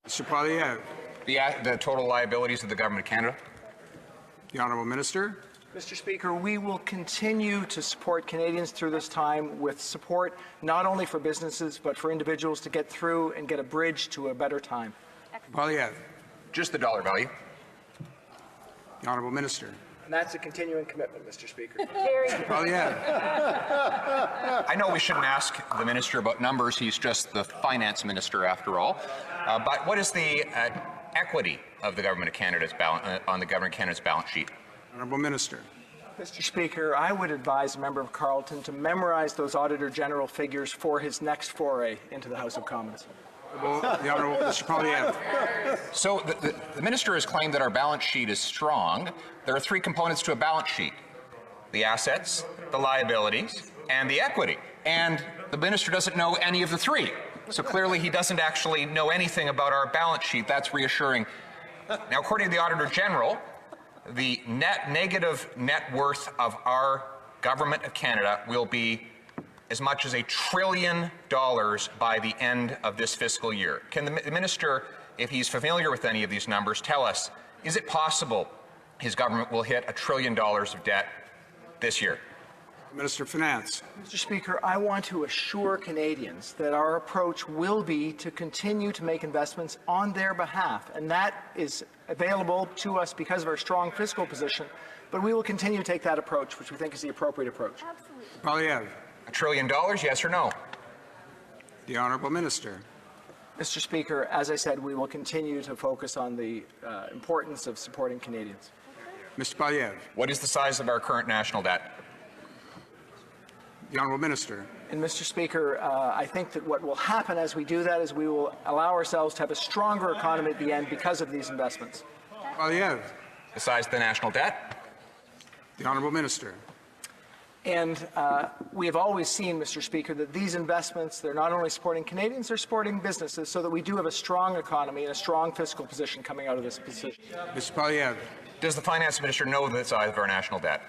Mr. Poilievre. The total liabilities of the Government of Canada. The Honourable Minister. Mr. Speaker, we will continue to support Canadians through this time with support not only for businesses but for individuals to get through and get a bridge to a better time. Poilievre. Just the dollar value. The Honourable Minister. And that's a continuing commitment, Mr. Speaker. Poilievre. I know we shouldn't ask the Minister about numbers. He's just the Finance Minister after all. But what is the equity of the Government of Canada's on the Government of Canada's balance sheet? Honourable Minister. Mr. Speaker, I would advise a member of Carleton to memorize those Auditor General figures for his next foray into the House of Commons. The Honourable Mr. Poilievre. So the Minister has claimed that our balance sheet is strong. There are three components to a balance sheet: the assets, the liabilities, and the equity. And the Minister doesn't know any of the three. So clearly he doesn't actually know anything about our balance sheet. That's reassuring. Now, according to the Auditor General, the negative net worth of our Government of Canada will be as much as $1 trillion by the end of this fiscal year. Can the Minister, if he's familiar with any of these numbers, tell us, is it possible his government will hit $1 trillion of debt this year? Minister of Finance. Mr. Speaker, I want to assure Canadians that our approach will be to continue to make investments on their behalf, and that is available to us because of our strong fiscal position, but we will continue to take that approach, which we think is the appropriate approach. Absolutely. Poilievre. $1 trillion, yes or no? The Honourable Minister. Mr. Speaker, as I said, we will continue to focus on the importance of supporting Canadians. Mr. Poilievre. What is the size of our current national debt? The Honourable Minister. And Mr. Speaker, I think that what will happen as we do that is we will allow ourselves to have a stronger economy at the end because of these investments. Poilievre. The size of the national debt? The Honourable Minister. And we have always seen, Mr. Speaker, that these investments, they're not only supporting Canadians, they're supporting businesses so that we do have a strong economy and a strong fiscal position coming out of this position. Mr. Poilievre. Does the Finance Minister know the size of our national debt?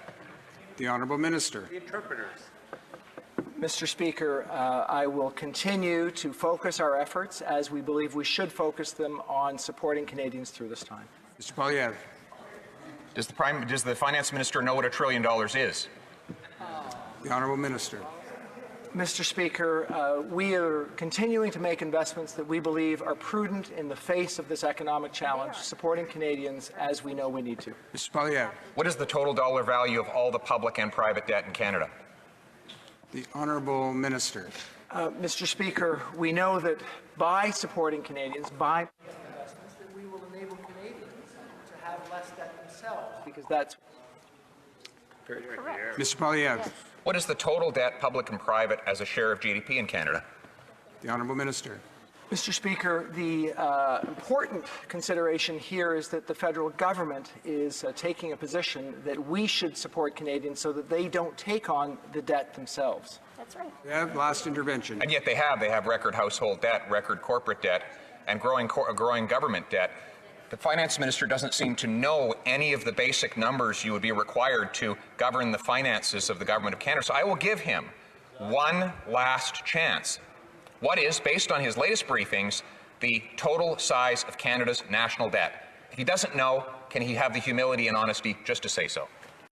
The Honourable Minister. The interpreters. Mr. Speaker, I will continue to focus our efforts as we believe we should focus them on supporting Canadians through this time. Mr. Poilievre. Does the Finance Minister know what $1 trillion is? The Honourable Minister. Mr. Speaker, we are continuing to make investments that we believe are prudent in the face of this economic challenge, supporting Canadians as we know we need to. Mr. Poilievre. What is the total dollar value of all the public and private debt in Canada? The Honourable Minister. Mr. Speaker, we know that by supporting Canadians, by investments, that we will enable Canadians to have less debt themselves, because that's very correct. Mr. Poilievre. What is the total debt, public and private, as a share of GDP in Canada? The Honourable Minister. Mr. Speaker, the important consideration here is that the federal government is taking a position that we should support Canadians so that they don't take on the debt themselves. That's right. We have last intervention. And yet they have record household debt, record corporate debt, and growing government debt. The Finance Minister doesn't seem to know any of the basic numbers you would be required to govern the finances of the Government of Canada. So I will give him one last chance. What is, based on his latest briefings, the total size of Canada's national debt? If he doesn't know, can he have the humility and honesty just to say so?